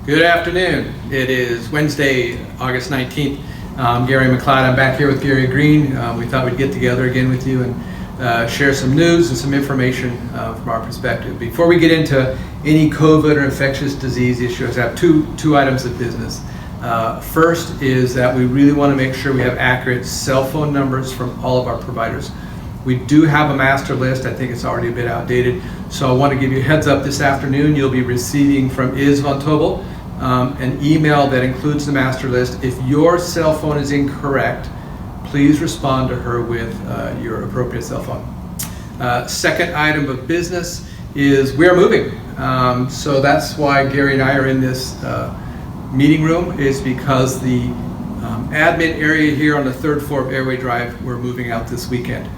Good afternoon. It is Wednesday, August 19th. I'm Gary McLeod. I'm back here with Gary Green. We thought we'd get together again with you and share some news and some information from our perspective. Before we get into any COVID or infectious disease issues, I have two items of business. First is that we really want to make sure we have accurate cell phone numbers from all of our providers. We do have a master list. I think it's already a bit outdated. So I want to give you a heads up this afternoon. You'll be receiving from Iz Von Tobel an email that includes the master list. If your cell phone is incorrect, please respond to her with your appropriate cell phone. Second item of business is we're moving. So that's why Gary and I are in this meeting room, is because the admin area here on the third floor of Airway Drive, we're moving out this weekend.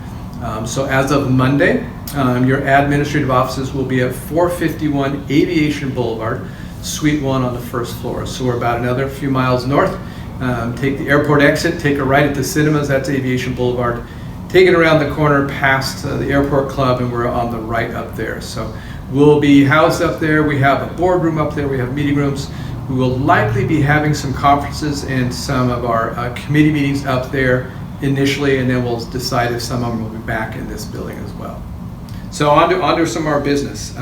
So as of Monday, your administrative offices will be at 451 Aviation Boulevard, Suite 1 on the first floor. So we're about another few miles north. Take the airport exit, take a right at the cinemas, that's Aviation Boulevard. Take it around the corner past the airport club, and we're on the right up there. So we'll be housed up there. We have a boardroom up there. We have meeting rooms. We will likely be having some conferences and some of our committee meetings up there initially, and then we'll decide if some of them will be back in this building as well. So on to some of our business.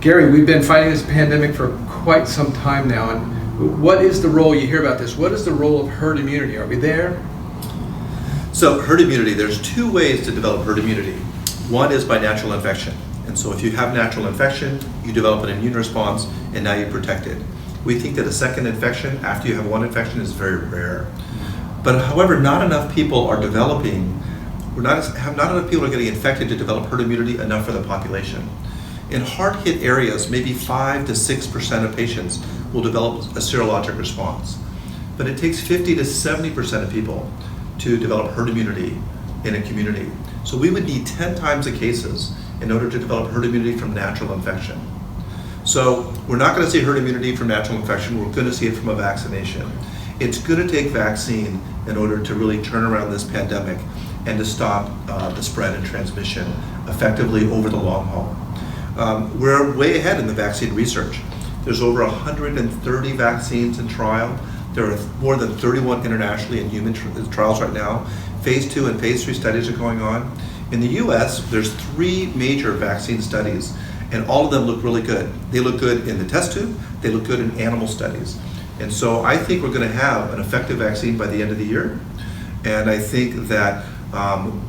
Gary, we've been fighting this pandemic for quite some time now, and what is the role, you hear about this, what is the role of herd immunity? Are we there? So herd immunity, there's two ways to develop herd immunity. One is by natural infection. And so if you have natural infection, you develop an immune response, and now you're protected. We think that a second infection after you have one infection is very rare. But however, not enough people are developing, not enough people are getting infected to develop herd immunity enough for the population. In hard-hit areas, maybe 5 to 6% of patients will develop a serologic response. But it takes 50 to 70% of people to develop herd immunity in a community. So we would need 10 times the cases in order to develop herd immunity from natural infection. So we're not going to see herd immunity from natural infection, we're going to see it from a vaccination. It's going to take vaccine in order to really turn around this pandemic and to stop the spread and transmission effectively over the long haul. We're way ahead in the vaccine research. There's over 130 vaccines in trial. There are more than 31 internationally in human trials right now. Phase 2 and Phase 3 studies are going on. In the US, there's 3 major vaccine studies, and all of them look really good. They look good in the test tube, they look good in animal studies. And so I think we're going to have an effective vaccine by the end of the year. And I think that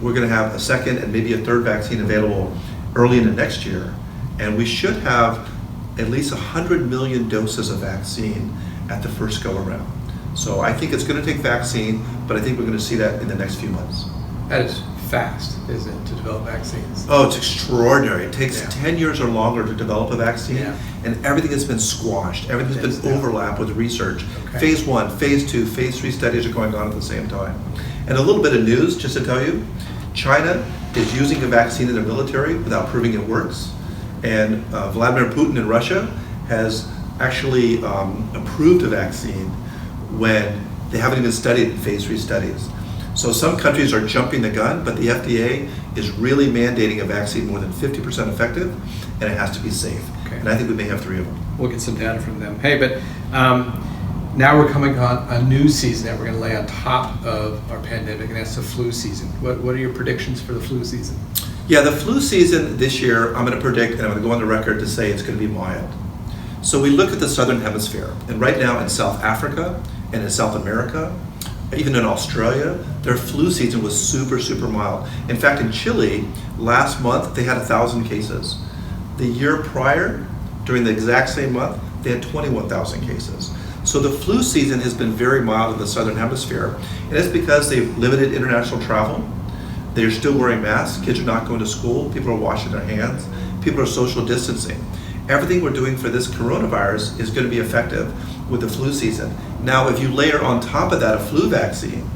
we're going to have a second and maybe a third vaccine available early in the next year. And we should have at least 100 million doses of vaccine at the first go around. So I think it's going to take vaccine, but I think we're going to see that in the next few months. That is fast, isn't it, to develop vaccines? Oh, it's extraordinary. It takes 10 years or longer to develop a vaccine, and everything has been squashed. Everything's been overlapped with research. Okay. Phase 1, Phase 2, Phase 3 studies are going on at the same time. And a little bit of news, just to tell you, China is using a vaccine in their military without proving it works. And Vladimir Putin in Russia has actually approved a vaccine when they haven't even studied Phase 3 studies. So some countries are jumping the gun, but the FDA is really mandating a vaccine more than 50% effective, and it has to be safe. Okay. And I think we may have 3 of them. We'll get some data from them. Hey, but now we're coming on a new season that we're going to lay on top of our pandemic, and that's the flu season. What are your predictions for the flu season? Yeah, the flu season this year, I'm going to predict, and I'm going to go on the record to say it's going to be mild. So we look at the Southern Hemisphere, and right now in South Africa and in South America, even in Australia, their flu season was super, super mild. In fact, in Chile, last month, they had 1,000 cases. The year prior, during the exact same month, they had 21,000 cases. So the flu season has been very mild in the Southern Hemisphere, and it's because they've limited international travel. They're still wearing masks, kids are not going to school, people are washing their hands, people are social distancing. Everything we're doing for this coronavirus is going to be effective with the flu season. Now, if you layer on top of that a flu vaccine,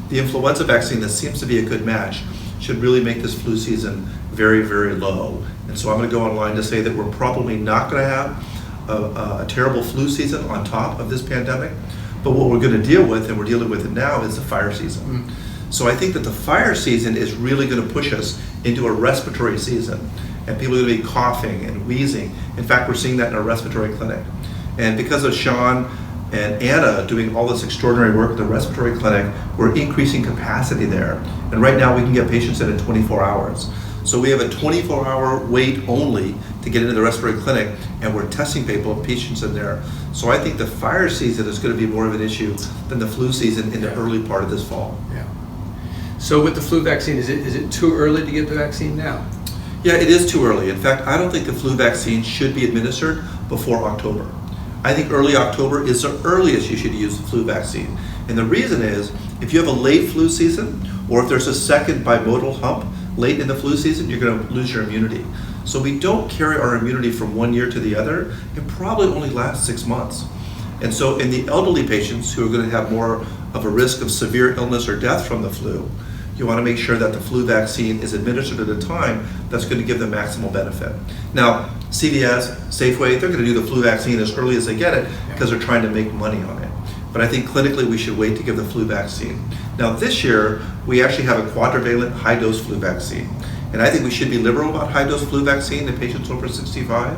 the influenza vaccine that seems to be a good match should really make this flu season very, very low. And so I'm going to go online to say that we're probably not going to have a terrible flu season on top of this pandemic, but what we're going to deal with, and we're dealing with it now, is the fire season. So I think that the fire season is really going to push us into a respiratory season, and people are going to be coughing and wheezing. In fact, we're seeing that in our respiratory clinic. And because of Sean and Anna doing all this extraordinary work at the respiratory clinic, we're increasing capacity there. And right now we can get patients in 24 hours. So we have a 24-hour wait only to get into the respiratory clinic, and we're testing patients in there. So I think the fire season is going to be more of an issue than the flu season in the early part of this fall. Yeah. So with the flu vaccine, is it too early to get the vaccine now? Yeah, it is too early. In fact, I don't think the flu vaccine should be administered before October. I think early October is the earliest you should use the flu vaccine. And the reason is, if you have a late flu season, or if there's a second bimodal hump late in the flu season, you're going to lose your immunity. So we don't carry our immunity from one year to the other. It probably only lasts 6 months. And so in the elderly patients who are going to have more of a risk of severe illness or death from the flu, you want to make sure that the flu vaccine is administered at a time that's going to give them maximal benefit. Now, CVS, Safeway, they're going to do the flu vaccine as early as they get it because they're trying to make money on it. But I think clinically we should wait to give the flu vaccine. Now this year, we actually have a quadrivalent high-dose flu vaccine. And I think we should be liberal about high-dose flu vaccine in patients over 65.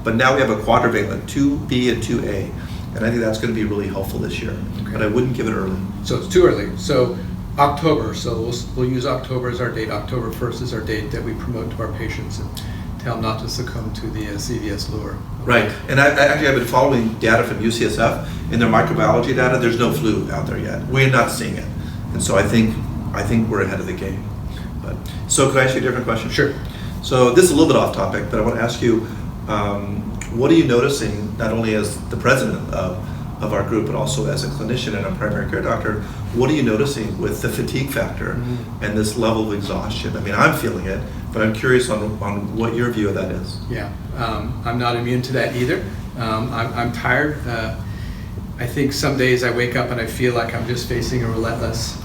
But now we have a quadrivalent, 2B and 2A. And I think that's going to be really helpful this year. Okay. But I wouldn't give it early. So it's too early. So October, so we'll use October as our date. October 1st is our date that we promote to our patients and tell them not to succumb to the CVS lure. Right, and I've been following data from UCSF. In their microbiology data, there's no flu out there yet. We're not seeing it. And so I think we're ahead of the game. So could I ask you a different question? Sure. So this is a little bit off topic, but I want to ask you, what are you noticing, not only as the president of our group, but also as a clinician and a primary care doctor, what are you noticing with the fatigue factor and this level of exhaustion? I mean, I'm feeling it, but I'm curious on what your view of that is. Yeah, I'm not immune to that either. I'm tired. I think some days I wake up and I feel like I'm just facing a relentless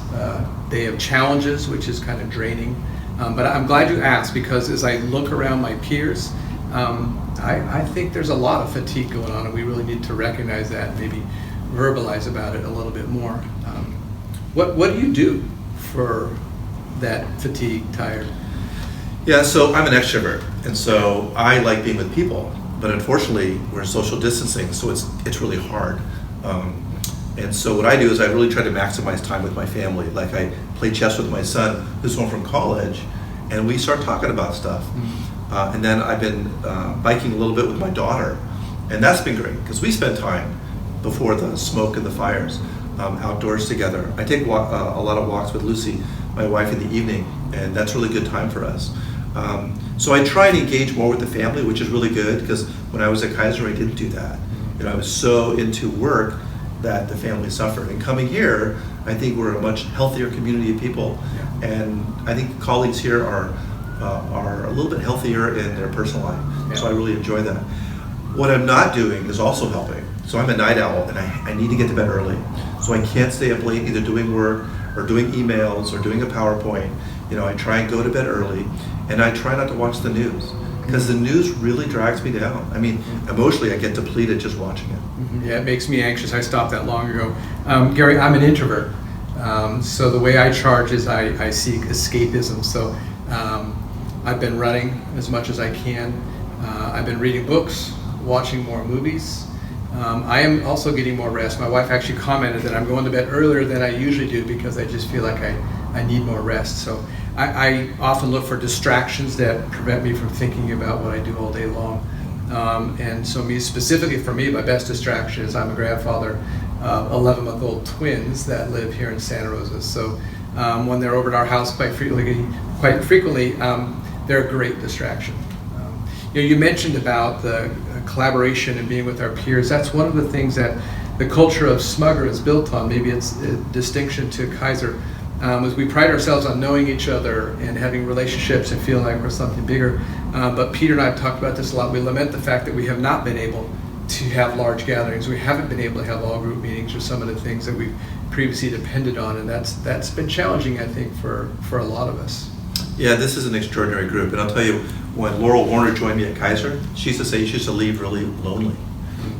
day of challenges, which is kind of draining. But I'm glad you asked, because as I look around my peers, I think there's a lot of fatigue going on, and we really need to recognize that and maybe verbalize about it a little bit more. What do you do for that fatigue, tired? Yeah, so I'm an extrovert, and so I like being with people, but unfortunately we're social distancing, so it's really hard. And so what I do is I really try to maximize time with my family. Like I play chess with my son, who's home from college, and we start talking about stuff. And then I've been biking a little bit with my daughter, and that's been great because we spend time before the smoke and the fires outdoors together. I take a lot of walks with Lucy, my wife, in the evening, and that's really good time for us. So I try and engage more with the family, which is really good, because when I was at Kaiser, I didn't do that. You know, I was so into work that the family suffered. And coming here, I think we're a much healthier community of people, and I think colleagues here are a little bit healthier in their personal life. So I really enjoy that. What I'm not doing is also helping. So I'm a night owl, and I need to get to bed early. So I can't stay up late either doing work or doing emails or doing a PowerPoint. You know, I try and go to bed early, and I try not to watch the news, because the news really drags me down. I mean, emotionally I get depleted just watching it. Yeah, it makes me anxious. I stopped that long ago. Gary, I'm an introvert. So the way I charge is I seek escapism. So I've been running as much as I can. I've been reading books, watching more movies. I am also getting more rest. My wife actually commented that I'm going to bed earlier than I usually do because I just feel like I need more rest. So I often look for distractions that prevent me from thinking about what I do all day long. And so specifically for me, my best distraction is I'm a grandfather of 11-month-old twins that live here in Santa Rosa. So when they're over at our house quite frequently, they're a great distraction. You mentioned about the collaboration and being with our peers. That's one of the things that the culture of Smugger is built on. Maybe it's a distinction to Kaiser. As we pride ourselves on knowing each other and having relationships and feeling like we're something bigger. But Peter and I have talked about this a lot. We lament the fact that we have not been able to have large gatherings. We haven't been able to have all group meetings or some of the things that we've previously depended on, and that's been challenging, I think, for a lot of us. Yeah, this is an extraordinary group, and I'll tell you, when Laurel Warner joined me at Kaiser, she used to say she used to leave really lonely,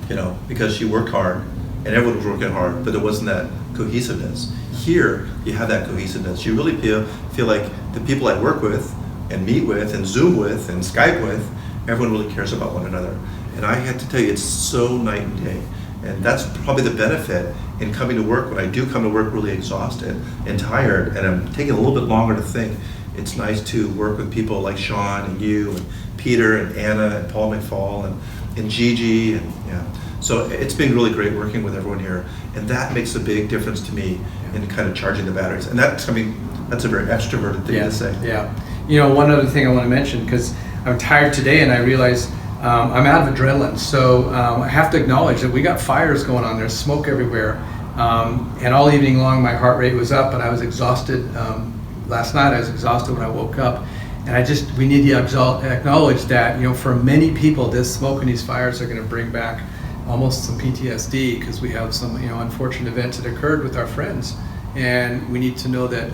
you know, because she worked hard, and everyone was working hard, but there wasn't that cohesiveness. Here, you have that cohesiveness. You really feel like the people I work with and meet with and Zoom with and Skype with, everyone really cares about one another. And I have to tell you, it's so night and day. And that's probably the benefit in coming to work. When I do come to work really exhausted and tired, and I'm taking a little bit longer to think, it's nice to work with people like Sean and you and Peter and Anna and Paul McFall and Gigi. And yeah. So it's been really great working with everyone here. And that makes a big difference to me in kind of charging the batteries. And that's, I mean, that's a very extroverted thing to say. Yeah. You know, one other thing I want to mention, because I'm tired today and I realize I'm out of adrenaline. So I have to acknowledge that we got fires going on. There's smoke everywhere. And all evening long, my heart rate was up and I was exhausted. Last night I was exhausted when I woke up. And we need to acknowledge that, you know, for many people, this smoke and these fires are going to bring back almost some PTSD, because we have some, you know, unfortunate events that occurred with our friends. And we need to know that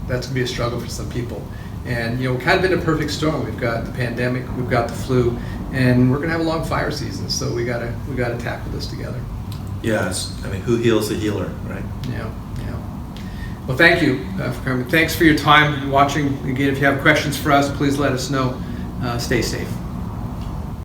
that's going to be a struggle for some people. And, you know, we're kind of in a perfect storm. We've got the pandemic, we've got the flu, and we're going to have a long fire season. So we got to tackle this together. Yes, I mean, who heals the healer, right? Yeah. Well, thank you for coming. Thanks for your time and watching. Again, if you have questions for us, please let us know. Stay safe.